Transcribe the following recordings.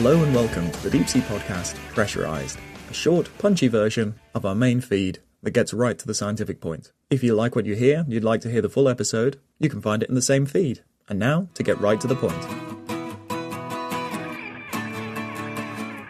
Hello and welcome to the Deep Sea Podcast, Pressurised, a short, punchy version of our main feed that gets right to the scientific point. If you like what you hear and you'd like to hear the full episode, you can find it in the same feed. And now, to get right to the point.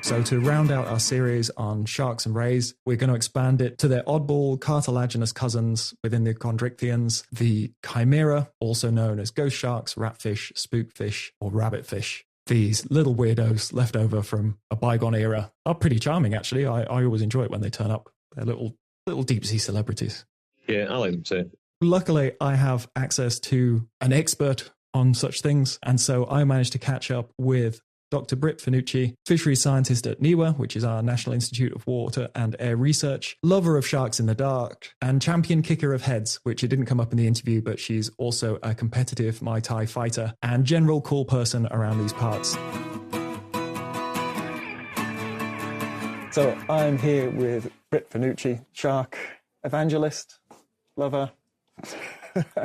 So to round out our series on sharks and rays, we're going to expand it to their oddball cartilaginous cousins within the chondrichthyans, the chimera, also known as ghost sharks, ratfish, spookfish, or rabbitfish. These little weirdos left over from a bygone era are pretty charming, actually. I always enjoy it when they turn up. They're little deep sea celebrities. Yeah, I like them too. Luckily, I have access to an expert on such things, and so I managed to catch up with Dr. Brit Finucci, fisheries scientist at NIWA, which is our National Institute of Water and Air Research, lover of sharks in the dark, and champion kicker of heads, which it didn't come up in the interview, but she's also a competitive Muay Thai fighter and general cool person around these parts. So I'm here with Brit Finucci, shark evangelist, lover.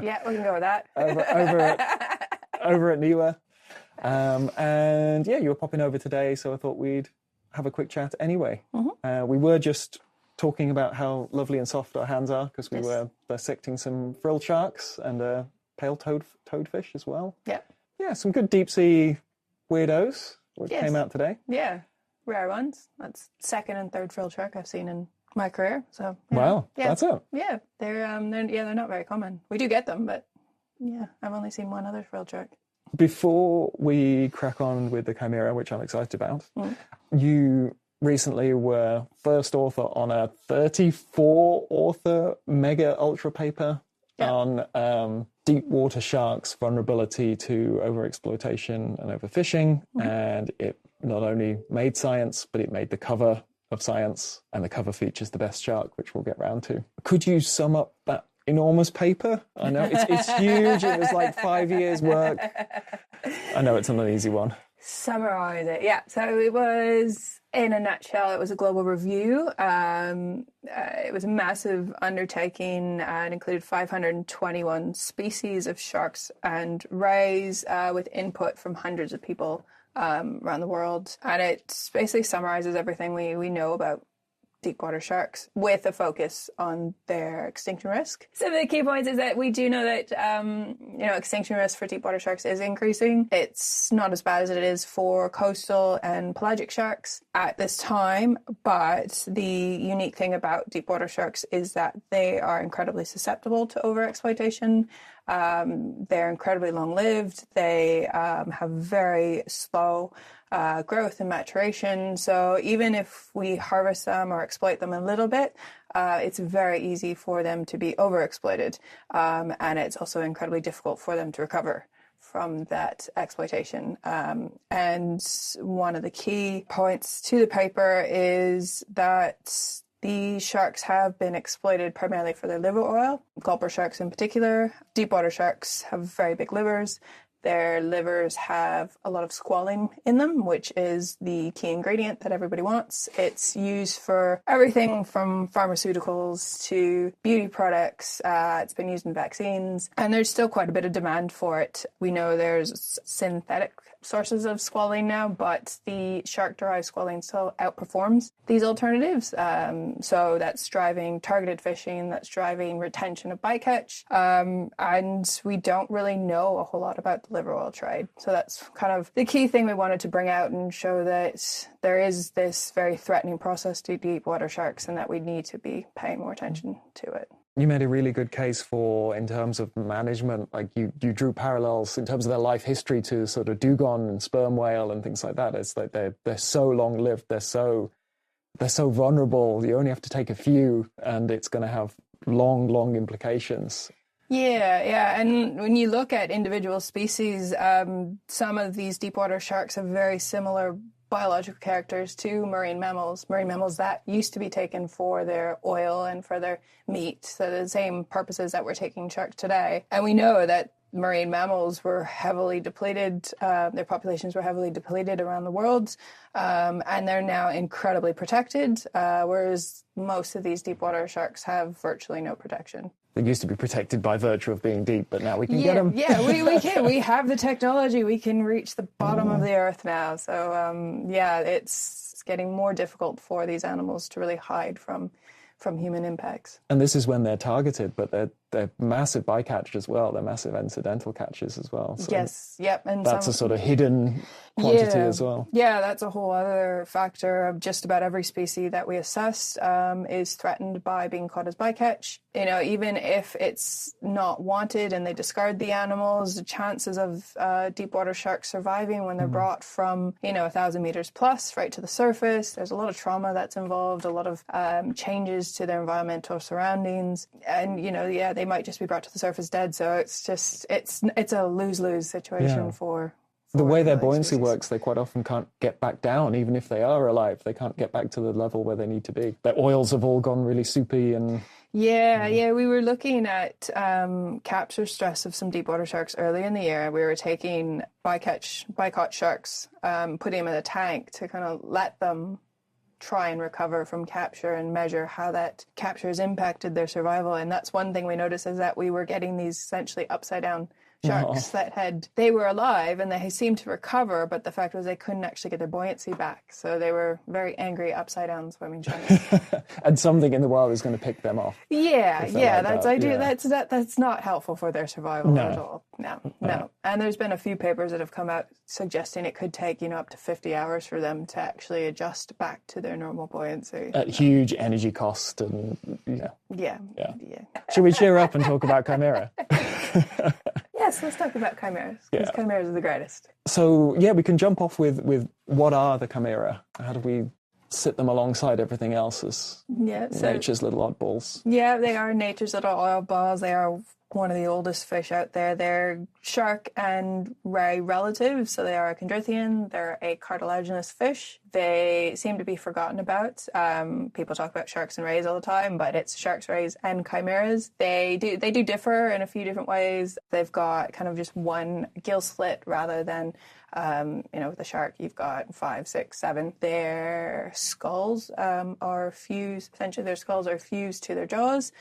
Yeah, we can go with that. over at NIWA. And yeah, you were popping over today, so I thought we'd have a quick chat anyway. Mm-hmm. We were just talking about how lovely and soft our hands are because we were dissecting some frilled sharks and a pale toadfish as well. Yeah. Yeah, some good deep sea weirdos which came out today. Yeah, rare ones. That's second and third frilled shark I've seen in my career. So wow, that's it. Yeah, they're not very common. We do get them, but yeah, I've only seen one other frilled shark. Before we crack on with the chimera, which I'm excited about, you recently were first author on a 34-author mega ultra paper on deep water sharks' vulnerability to overexploitation and overfishing, and it not only made science, but it made the cover of Science, and the cover features the best shark, which we'll get round to. Could you sum up that enormous paper? I know it's huge. It was like 5 years work. I know it's not an easy one. Summarize it. Yeah. So it was, in a nutshell, it was a global review. It was a massive undertaking and included 521 species of sharks and rays with input from hundreds of people around the world. And it basically summarizes everything we know about deep water sharks with a focus on their extinction risk. Some of the key points is that we do know that extinction risk for deep water sharks is increasing. It's not as bad as it is for coastal and pelagic sharks at this time, but the unique thing about deep water sharks is that they are incredibly susceptible to overexploitation. They're incredibly long-lived. They have very slow growth and maturation. So even if we harvest them or exploit them a little bit, it's very easy for them to be overexploited. And it's also incredibly difficult for them to recover from that exploitation. And one of the key points to the paper is that the sharks have been exploited primarily for their liver oil, gulper sharks in particular. Deep water sharks have very big livers. Their livers have a lot of squalene in them, which is the key ingredient that everybody wants. It's used for everything from pharmaceuticals to beauty products. It's been used in vaccines, and there's still quite a bit of demand for it. We know there's synthetic sources of squalene now, but the shark-derived squalene still outperforms these alternatives. So that's driving targeted fishing, that's driving retention of bycatch, and we don't really know a whole lot about the liver oil trade. So that's kind of the key thing we wanted to bring out and show that there is this very threatening process to deep water sharks and that we need to be paying more attention to it. You made a really good case for, in terms of management, like you drew parallels in terms of their life history to sort of dugong and sperm whale and things like that. It's like they're so long-lived, they're so vulnerable. You only have to take a few and it's going to have long implications. Yeah. And when you look at individual species, some of these deep water sharks have very similar biological characters to marine mammals that used to be taken for their oil and for their meat, so the same purposes that we're taking sharks today. And we know that marine mammals were heavily depleted, their populations were heavily depleted around the world, and they're now incredibly protected, whereas most of these deep water sharks have virtually no protection. they used to be protected by virtue of being deep, but now we can get them. Yeah, we can. We have the technology. We can reach the bottom of the earth now. So, it's getting more difficult for these animals to really hide from human impacts. And this is when they're targeted, but they're massive bycatch as well. They're massive incidental catches as well. So yes, yep. And that's a sort of hidden quantity as well. Yeah, that's a whole other factor of just about every species that we assess is threatened by being caught as bycatch. You know, even if it's not wanted and they discard the animals, the chances of deep water sharks surviving when they're brought from, 1,000 meters plus right to the surface, there's a lot of trauma that's involved, a lot of changes to their environmental surroundings. And, they might just be brought to the surface dead. So it's just, it's a lose-lose situation for the way their buoyancy works, they quite often can't get back down, even if they are alive. They can't get back to the level where they need to be. Their oils have all gone really soupy and... Yeah, we were looking at capture stress of some deep water sharks early in the year. We were taking bycatch sharks, putting them in a tank to kind of let them try and recover from capture and measure how that capture has impacted their survival. And that's one thing we noticed, is that we were getting these essentially upside down sharks they were alive and they seemed to recover, but the fact was they couldn't actually get their buoyancy back. So they were very angry upside down swimming sharks. And something in the wild is going to pick them off. That's not helpful for their survival at all. No. And there's been a few papers that have come out suggesting it could take, up to 50 hours for them to actually adjust back to their normal buoyancy. At huge energy cost and Yeah. Should we cheer up and talk about chimera? Yes, let's talk about chimeras, because chimeras are the greatest. So, we can jump off with what are the chimera? How do we sit them alongside everything else as nature's little oddballs? Yeah, they are nature's little oddballs. They are one of the oldest fish out there. They're shark and ray relatives, so they are a chondrithian. They're a cartilaginous fish. They seem to be forgotten about. People talk about sharks and rays all the time, but it's sharks, rays, and chimeras. They do differ in a few different ways. They've got kind of just one gill slit rather than with a shark, you've got 5, 6, 7. Their skulls are fused. Essentially, their skulls are fused to their jaws,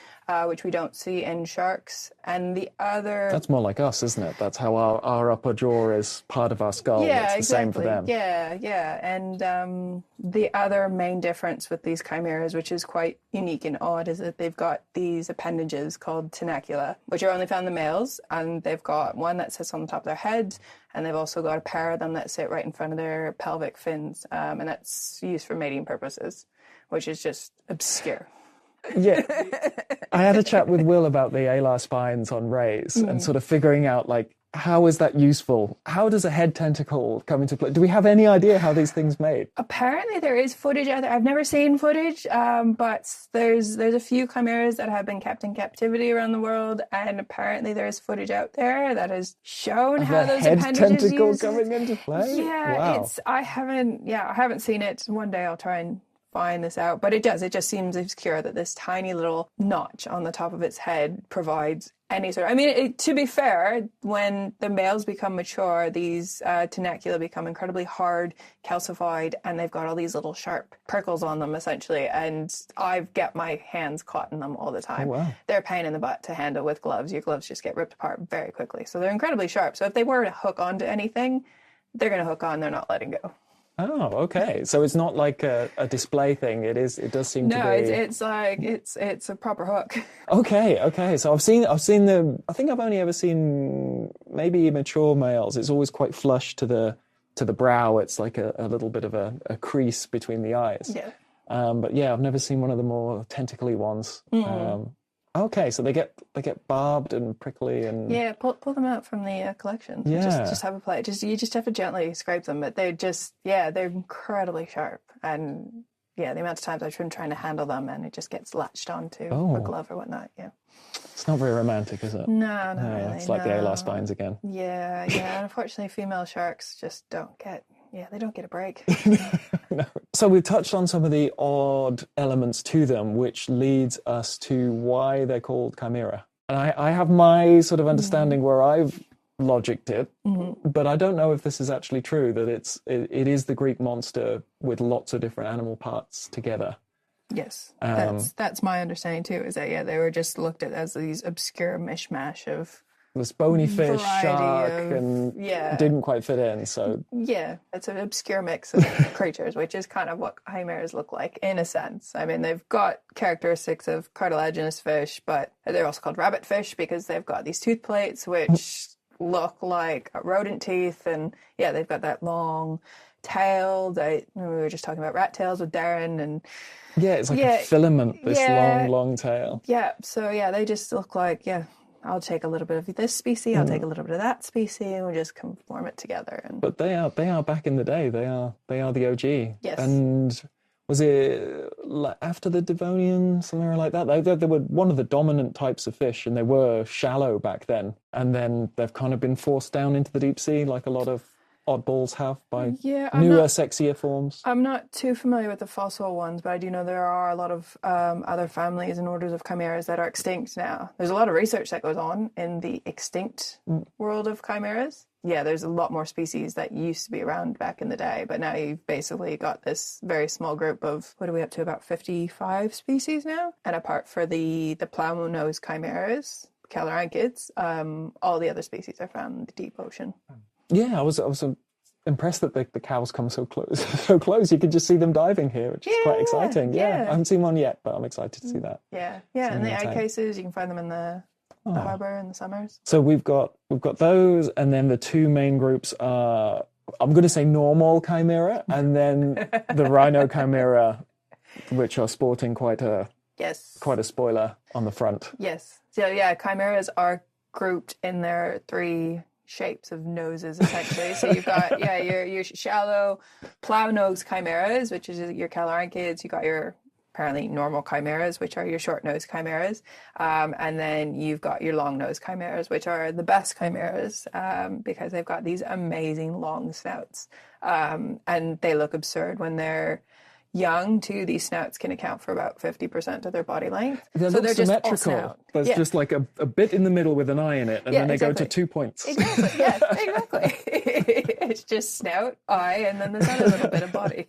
which we don't see in sharks. And the other... That's more like us, isn't it? That's how our upper jaw is part of our skull. Yeah, it's the same for them. Yeah. And the other main difference with these chimeras, which is quite unique and odd, is that they've got these appendages called tenacula, which are only found in the males. And they've got one that sits on the top of their head, and they've also got a pair of them that sit right in front of their pelvic fins, and that's used for mating purposes, which is just obscure. Yeah. I had a chat with Will about the alar spines on rays and sort of figuring out, how is that useful? How does a head tentacle come into play? Do we have any idea how these things made? Apparently there is footage out there. I've never seen footage, but there's a few chimeras that have been kept in captivity around the world, and apparently there is footage out there that has shown how those head appendages tentacle used. coming into play? Yeah, wow. I haven't seen it. One day I'll try and find this out, but it just seems obscure that this tiny little notch on the top of its head provides any sort of... to be fair, when the males become mature, these tenacula become incredibly hard, calcified, and they've got all these little sharp prickles on them, essentially, and I get my hands caught in them all the time. Oh, wow. They're a pain in the butt to handle with gloves. Your gloves just get ripped apart very quickly, so they're incredibly sharp. So if they were to hook onto anything, they're going to hook on, they're not letting go. Oh, okay. So it's not like a display thing. It does seem to be. No, it's a proper hook. Okay. So I've seen I think I've only ever seen maybe mature males. It's always quite flush to the brow. It's like a little bit of a crease between the eyes. Yeah. But I've never seen one of the more tentacly ones. Okay, so they get barbed and prickly and... Yeah, pull them out from the collection. Yeah. Just have a play. You just have to gently scrape them, but they're incredibly sharp. And the amount of times I've been trying to handle them and it just gets latched onto a glove or whatnot, It's not very romantic, is it? No, not really. It's like the alar spines again. Yeah. Unfortunately, female sharks just don't get... they don't get a break. No. So we've touched on some of the odd elements to them, which leads us to why they're called chimera. And I have my sort of understanding where I've logicked it, but I don't know if this is actually true, that it is the Greek monster with lots of different animal parts together. Yes, that's my understanding too. Is that they were just looked at as these obscure mishmash of this bony fish, shark, of, and didn't quite fit in. So it's an obscure mix of creatures, which is kind of what chimeras look like in a sense. I mean, they've got characteristics of cartilaginous fish, but they're also called rabbit fish because they've got these tooth plates which look like rodent teeth, and they've got that long tail. We were just talking about rat tails with Darren, and it's like a filament, this long tail. So they just look like I'll take a little bit of this species, I'll take a little bit of that species, and we'll just conform it together. But they are back in the day. They are the OG. Yes. And was it after the Devonian, something like that? They were one of the dominant types of fish, and they were shallow back then. And then they've kind of been forced down into the deep sea, like a lot of oddballs have by newer, sexier forms. I'm not too familiar with the fossil ones, but I do know there are a lot of other families and orders of chimeras that are extinct now. There's a lot of research that goes on in the extinct world of chimeras. There's a lot more species that used to be around back in the day, but now you've basically got this very small group of, what are we up to, about 55 species now? And apart for the plow-nose chimeras, caloranthids, all the other species are found in the deep ocean. I was impressed that the cows come so close. So close, you can just see them diving here, which is quite exciting. I haven't seen one yet, but I'm excited to see that. And the egg cases, you can find them in the harbour in the summers. So we've got those, and then the two main groups are, I'm going to say normal chimera, and then the rhino chimera, which are sporting quite a spoiler on the front. Yes. So chimeras are grouped in their three shapes of noses, essentially. So you've got your shallow plow nose chimeras, which is your caloranthids. You got your apparently normal chimeras, which are your short nose chimeras, and then you've got your long nose chimeras, which are the best chimeras because they've got these amazing long snouts, and they look absurd when they're young too. These snouts can account for about 50% of their body length. They're symmetrical. Just all snout. There's just like a bit in the middle with an eye in it, and then they go to 2 points. Exactly. Yes, exactly. It's just snout, eye, and then there's a little bit of body.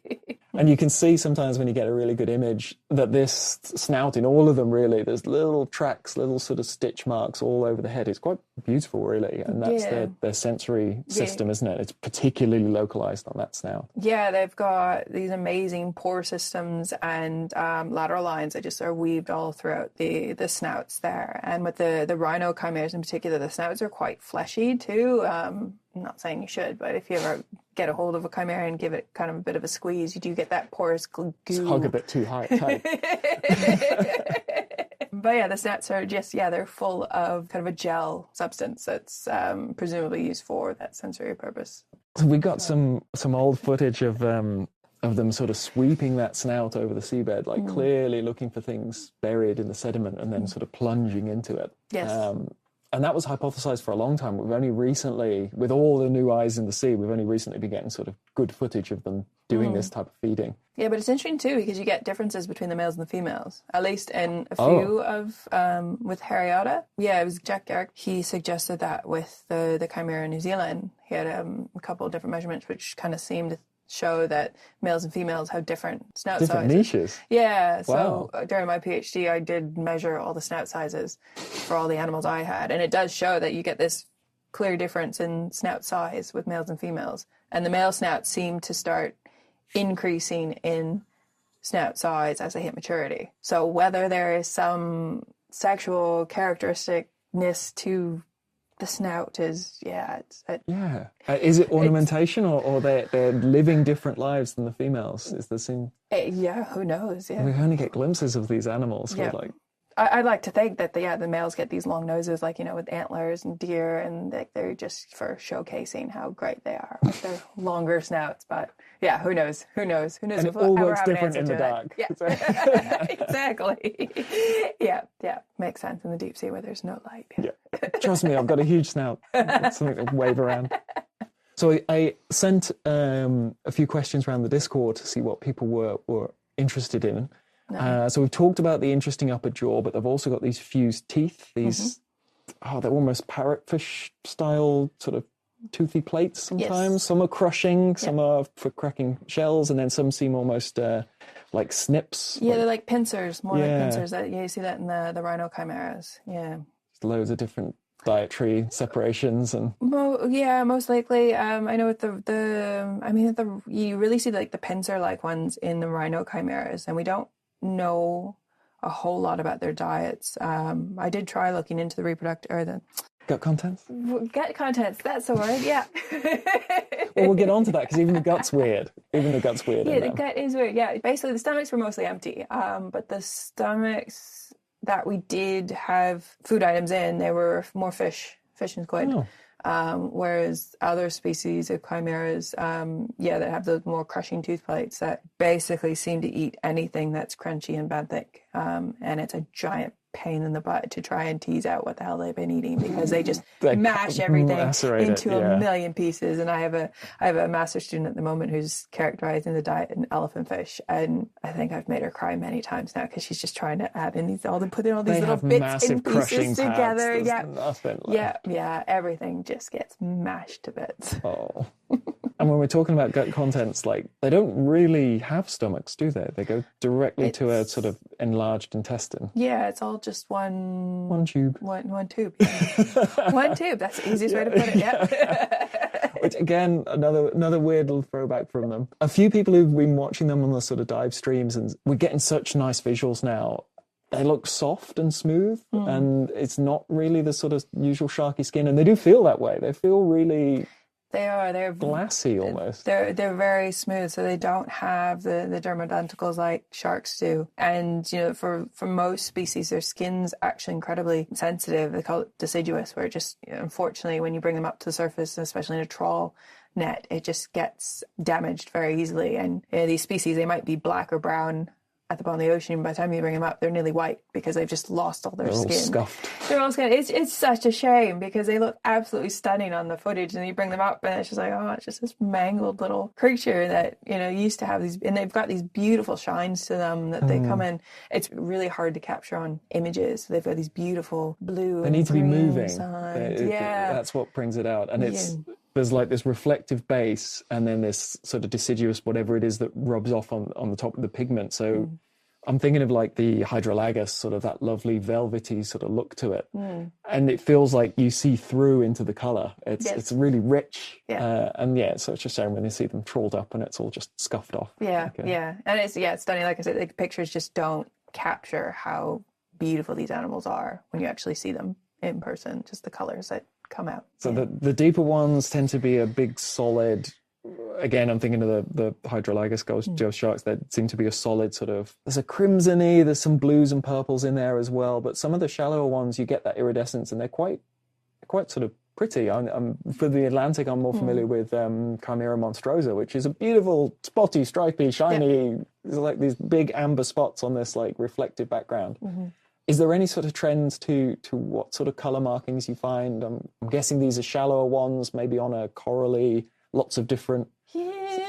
And you can see sometimes when you get a really good image that this snout, in all of them really, there's little tracks, little sort of stitch marks all over the head. It's quite beautiful, really. And that's their sensory system, isn't it? It's particularly localized on that snout. Yeah, they've got these amazing pore systems and lateral lines that just are weaved all throughout the snouts there. And with the rhino chimeras in particular, the snouts are quite fleshy too. I'm not saying you should, but if you ever get a hold of a chimera and give it kind of a bit of a squeeze, you do get that porous goo. It's hug a bit too tight. But the snouts are just, they're full of kind of a gel substance that's presumably used for that sensory purpose. So we got some old footage of them sort of sweeping that snout over the seabed, like clearly looking for things buried in the sediment and then sort of plunging into it. Yes. And that was hypothesized for a long time. We've only recently, with all the new eyes in the sea, we've only recently been getting sort of good footage of them doing this type of feeding. Yeah, but it's interesting too because you get differences between the males and the females, at least in a few of, with Hariata. Yeah, it was Jack Garrick. He suggested that with the chimera in New Zealand. He had a couple of different measurements which kind of seemed to show that males and females have different snout sizes. Different niches. Yeah. So during my PhD, I did measure all the snout sizes for all the animals I had. And it does show that you get this clear difference in snout size with males and females. And the male snouts seem to start increasing in snout size as they hit maturity. So whether there is some sexual characteristicness to the snout is, is it ornamentation or they're living different lives than the females? Is the scene? Who knows? Yeah, we only get glimpses of these animals. Yeah. I'd like to think that the males get these long noses, like, with antlers and deer, and they're just for showcasing how great they are with their longer snouts. But who knows? And it all looks different in the dark. Yeah, exactly. Yeah, makes sense in the deep sea where there's no light. Yeah, trust me, I've got a huge snout. It's something to wave around. So I sent a few questions around the Discord to see what people were interested in. So we've talked about the interesting upper jaw, but they've also got these fused teeth. These, they're almost parrotfish style sort of toothy plates sometimes. Yes. Some are crushing, some are for cracking shells, and then some seem almost like snips. Yeah, they're like pincers, more like Yeah. pincers. You see that in the rhino chimeras. Yeah. Loads of different dietary separations and Most likely. I know with you really see like the pincer-like ones in the rhino chimeras, and we don't know a whole lot about their diets. I did try looking into the reproductive or the gut contents. gut contents. That's the word. Yeah. Well, we'll get on to that because even the gut's weird. Yeah, the gut is weird. Yeah, basically the stomachs were mostly empty, but the stomachs that we did have food items in, they were more fish and squid. Whereas other species of chimeras, that have those more crushing tooth plates that basically seem to eat anything that's crunchy and benthic. And it's a giant pain in the butt to try and tease out what the hell they've been eating because they just mash everything into a million pieces. And I have a master's student at the moment who's characterizing the diet in elephant fish, and I think I've made her cry many times now because she's just trying to add in putting all these little bits and pieces together. Everything just gets mashed to bits. Oh. And when we're talking about gut contents, like they don't really have stomachs, do they? They go directly to a sort of enlarged intestine. Yeah, it's all just one tube. One tube. Yeah. One tube. That's the easiest way to put it. Yeah. Which again, another weird little throwback from them. A few people who've been watching them on the sort of dive streams, and we're getting such nice visuals now. They look soft and smooth, and it's not really the sort of usual sharky skin, and they do feel that way. They feel really. They're glassy almost. They're very smooth, so they don't have the dermadenticles like sharks do. And for most species, their skin's actually incredibly sensitive. They call it deciduous, where it just unfortunately when you bring them up to the surface, especially in a trawl net, it just gets damaged very easily. And these species, they might be black or brown at the bottom of the ocean. By the time you bring them up, they're nearly white because they've just lost all their skin. All scuffed. They're all scuffed. It's such a shame because they look absolutely stunning on the footage, and you bring them up and it's just like, oh, it's just this mangled little creature that used to have these, and they've got these beautiful shines to them that they come in. It's really hard to capture on images. They've got these beautiful blue. They need to be moving. Yeah, that's what brings it out, and it's. There's like this reflective base and then this sort of deciduous whatever it is that rubs off on the top of the pigment. So I'm thinking of like the hydrolagus, sort of that lovely velvety sort of look to it. And it feels like you see through into the colour. It's really rich. And it's such a shame when you see them trawled up and it's all just scuffed off. And it's stunning. Like I said, the pictures just don't capture how beautiful these animals are when you actually see them in person, just the colours that come out. So the deeper ones tend to be a big solid, again I'm thinking of the hydrolagus ghost sharks that seem to be a solid sort of, there's a crimson-y, there's some blues and purples in there as well, but some of the shallower ones you get that iridescence and they're quite sort of pretty. I'm for the Atlantic I'm more familiar with Chimera monstrosa, which is a beautiful spotty, stripy, shiny, there's like these big amber spots on this like reflective background. Is there any sort of trends to what sort of colour markings you find? I'm guessing these are shallower ones, maybe on a corally, lots of different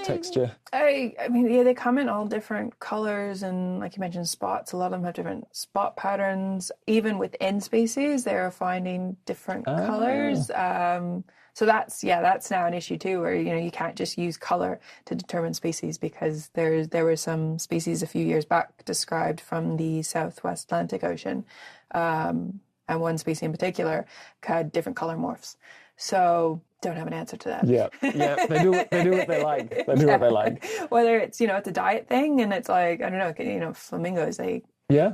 texture. I mean, they come in all different colours and, like you mentioned, spots. A lot of them have different spot patterns. Even within species, they're finding different colours. So that's now an issue too, where you can't just use color to determine species, because there were some species a few years back described from the Southwest Atlantic Ocean, and one species in particular had different color morphs. So don't have an answer to that. Yeah, they do what they like. They do what they like. Whether it's it's a diet thing, and it's like, I don't know, flamingos, they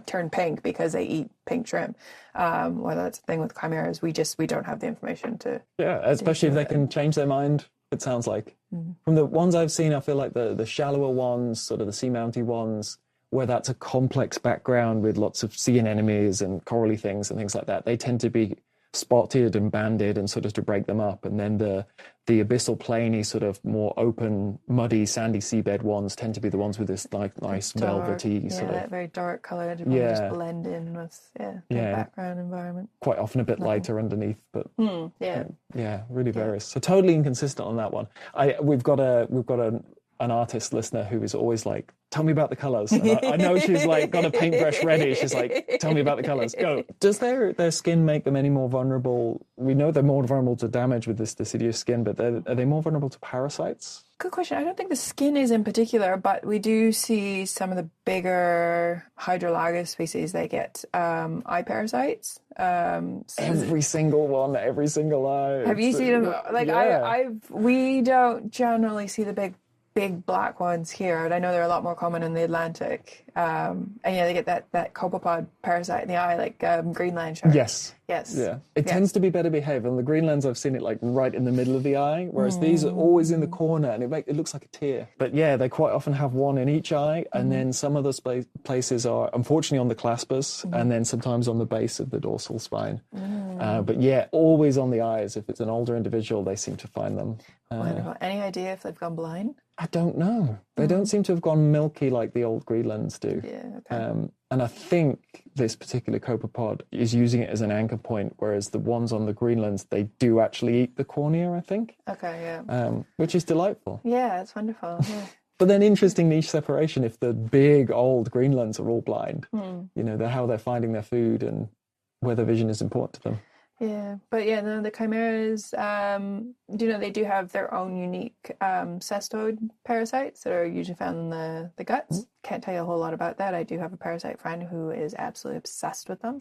turn pink because they eat pink shrimp. Whether that's a thing with chimeras, we don't have the information to. Yeah, especially if they can change their mind. It sounds like from the ones I've seen, I feel like the shallower ones, sort of the seamounty ones, where that's a complex background with lots of sea anemones and corally things and things like that. They tend to be spotted and banded and sort of to break them up, and then the abyssal plainy sort of more open muddy sandy seabed ones tend to be the ones with this like nice dark, velvety sort of that very dark color to just blend in with the background environment. Quite often a bit lighter underneath, but really various. So totally inconsistent on that one. We've got a an artist listener who is always like, tell me about the colors. And I know she's like got a paintbrush ready. She's like, tell me about the colors. Go. Does their skin make them any more vulnerable? We know they're more vulnerable to damage with this deciduous skin, but are they more vulnerable to parasites? Good question. I don't think the skin is in particular, but we do see some of the bigger hydrolagus species, they get eye parasites. Every single one, every single eye. Have you seen them? Like, yeah. we don't generally see the big black ones here, and I know they're a lot more common in the Atlantic. And yeah, they get that copepod parasite in the eye, like Greenland sharks. Yes. Yeah. It tends to be better behaved. On the Greenlands, I've seen it like right in the middle of the eye, whereas these are always in the corner, and it looks like a tear. But yeah, they quite often have one in each eye, and then some of those places are unfortunately on the claspers, and then sometimes on the base of the dorsal spine. But yeah, always on the eyes. If it's an older individual, they seem to find them. Wonderful. Any idea if they've gone blind? I don't know. They don't seem to have gone milky like the old Greenlands do. Yeah, okay. And I think this particular copepod is using it as an anchor point, whereas the ones on the Greenlands, they do actually eat the cornea, I think. Okay, yeah. Which is delightful. Yeah, it's wonderful. Yeah. But then interesting niche separation if the big old Greenlands are all blind. You know, how they're finding their food and whether vision is important to them. Yeah, but yeah, no, the chimeras, they do have their own unique cestoid parasites that are usually found in the guts. Can't tell you a whole lot about that. I do have a parasite friend who is absolutely obsessed with them.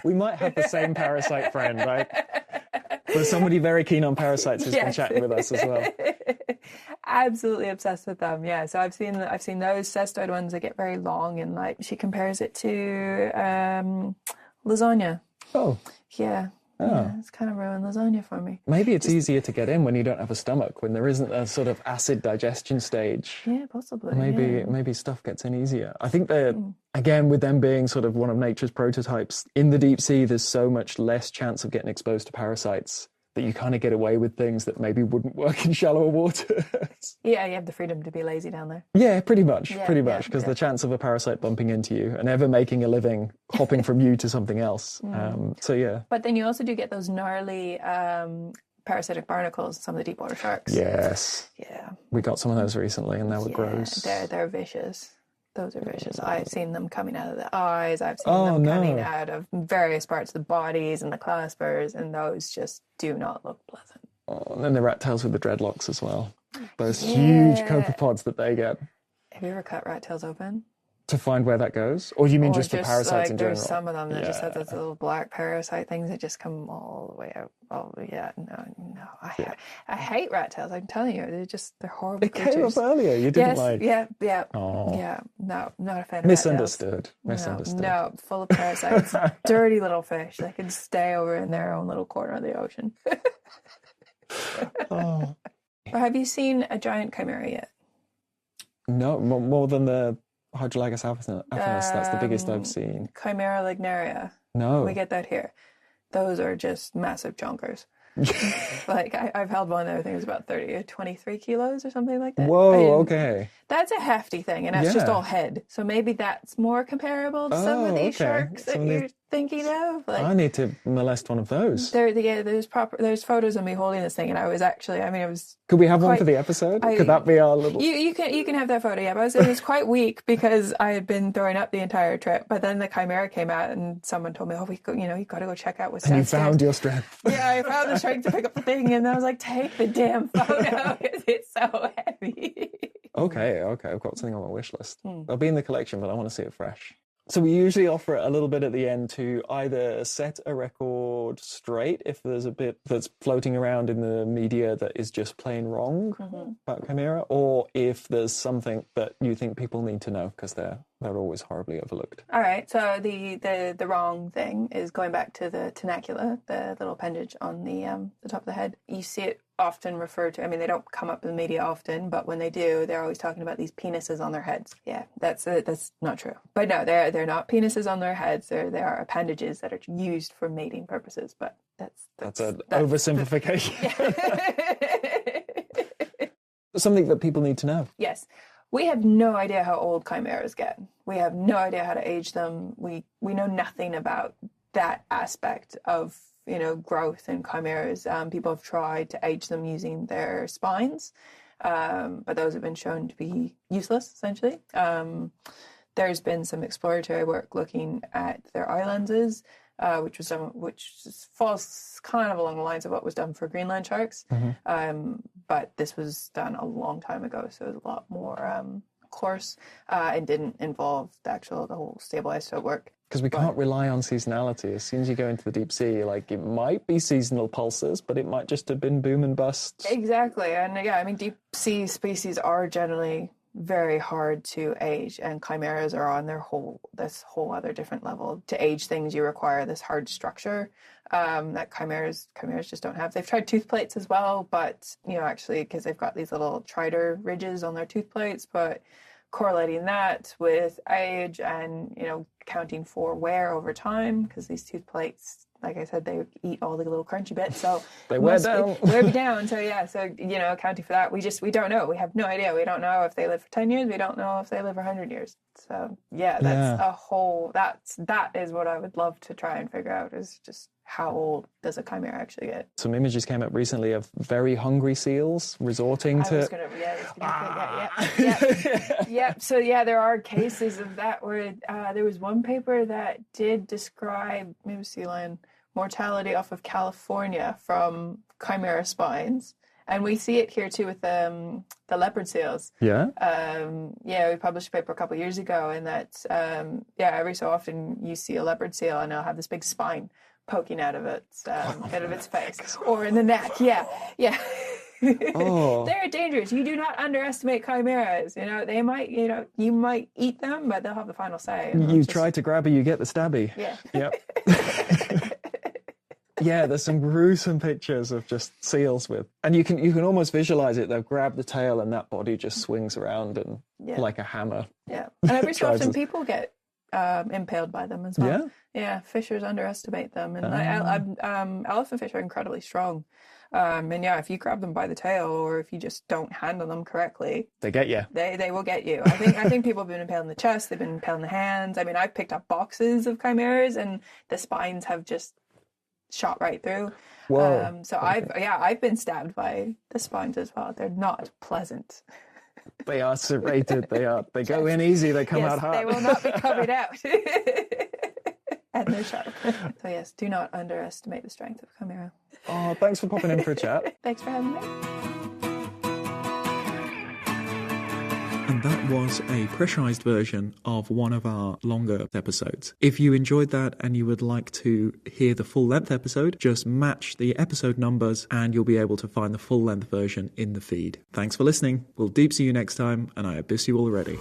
We might have the same parasite friend, right? There's somebody very keen on parasites who's been chatting with us as well. Absolutely obsessed with them. Yeah, so I've seen those cestoid ones that get very long, and like she compares it to lasagna. Oh. Yeah. Oh. Yeah, it's kind of ruined lasagna for me. Maybe it's easier to get in when you don't have a stomach, when there isn't a sort of acid digestion stage. Yeah, possibly. Maybe stuff gets in easier. I think that, again, with them being sort of one of nature's prototypes, in the deep sea, there's so much less chance of getting exposed to parasites that you kind of get away with things that maybe wouldn't work in shallower waters. Yeah, you have the freedom to be lazy down there. Yeah, pretty much, because the chance of a parasite bumping into you and ever making a living hopping from you to something else. So yeah. But then you also do get those gnarly parasitic barnacles, some of the deep water sharks. Yes. Yeah. We got some of those recently and they were gross. They're vicious. Those are vicious. I've seen them coming out of the eyes. I've seen them coming out of various parts of the bodies and the claspers, and those just do not look pleasant. Oh, and then the rat tails with the dreadlocks as well. Those huge copepods that they get. Have you ever cut rat tails open? To find where that goes? Or you mean just for parasites in general? There's some of them that just have those little black parasite things that just come all the way out. Oh, yeah, no. I hate rat tails, I'm telling you. They're horrible creatures. It came up earlier. You didn't like... Yeah. Oh. Yeah, no, not a fan of Misunderstood. rat tails. No, full of parasites. Dirty little fish. They can stay over in their own little corner of the ocean. Oh. Have you seen a giant chimera yet? No, more than the Hydrolagus aphanus. That's the biggest I've seen. Chimera lignaria. No. We get that here. Those are just massive chonkers. Like, I've held one that I think was about 23 kilos or something like that. Whoa, okay. That's a hefty thing, and that's just all head. So maybe that's more comparable to some of these sharks that you're thinking of. Like, I need to molest one of those. There's photos of me holding this thing, and I was actually, Could we have one for the episode? Could that be our little... You can have that photo, yeah. But it was quite weak because I had been throwing up the entire trip. But then the chimera came out, and someone told me, you got to go check out what's downstairs. And you found your strength. Yeah, I found the strength to pick up the thing, and I was like, take the damn photo because it's so heavy. Okay, I've got something on my wish list. It'll be in the collection, but I want to see it fresh. So we usually offer it a little bit at the end to either set a record straight if there's a bit that's floating around in the media that is just plain wrong about chimera, or if there's something that you think people need to know because they're always horribly overlooked. All right, so the wrong thing is going back to the tenacula, the little appendage on the top of the head. You see it often referred to, they don't come up in the media often, but when they do, they're always talking about these penises on their heads. Yeah, that's not true. But no, they're not penises on their heads. They are appendages that are used for mating purposes, but that's an oversimplification. Something that people need to know. Yes. We have no idea how old chimeras get. We have no idea how to age them. We know nothing about that aspect of growth in chimeras. People have tried to age them using their spines, but those have been shown to be useless, essentially. There's been some exploratory work looking at their eye lenses, which falls kind of along the lines of what was done for Greenland sharks. But this was done a long time ago, so it was a lot more coarse and didn't involve the whole stable isotope work. Because we can't rely on seasonality. As soon as you go into the deep sea, like, it might be seasonal pulses, but it might just have been boom and bust. Exactly. And yeah, I mean, deep sea species are generally very hard to age, and chimeras are on this whole other different level. To age things, you require this hard structure that chimeras just don't have. They've tried tooth plates as well, but, actually, because they've got these little tridor ridges on their tooth plates, but correlating that with age and, accounting for wear over time, because these tooth plates, like I said, they eat all the little crunchy bits, so they wear down. So accounting for that, we don't know. We have no idea. We don't know if they live for 10 years. We don't know if they live for 100 years. So that is what I would love to try and figure out, is just how old does a chimera actually get? Some images came up recently of very hungry seals resorting to... So there are cases of that where there was one paper that did describe maybe sea lion mortality off of California from chimera spines. And we see it here too with the leopard seals. Yeah? We published a paper a couple of years ago, and that, every so often you see a leopard seal and it'll have this big spine poking out of its face or in the neck. They're dangerous. You do not underestimate chimeras. They might, you might eat them, but they'll have the final say. You try to grab her, you get the stabby. Yeah, there's some gruesome pictures of just seals and you can almost visualize it. They'll grab the tail and that body just swings around and like a hammer. Yeah, and every so often people get impaled by them as well. Yeah, fishers underestimate them, and elephant fish are incredibly strong. If you grab them by the tail, or if you just don't handle them correctly, they get you. They will get you. I think people have been impaled in the chest. They've been impaled in the hands. I mean, I've picked up boxes of chimeras, and the spines have just shot right through. Whoa. I've been stabbed by the spines as well. They're not pleasant. They are serrated. They go in easy. They come out hard. They will not be covered out. And they're sharp. So yes, do not underestimate the strength of chimera. Oh, thanks for popping in for a chat. Thanks for having me. And that was a pressurized version of one of our longer episodes. If you enjoyed that and you would like to hear the full length episode, just match the episode numbers and you'll be able to find the full length version in the feed. Thanks for listening. We'll deep see you next time, and I abyss you already.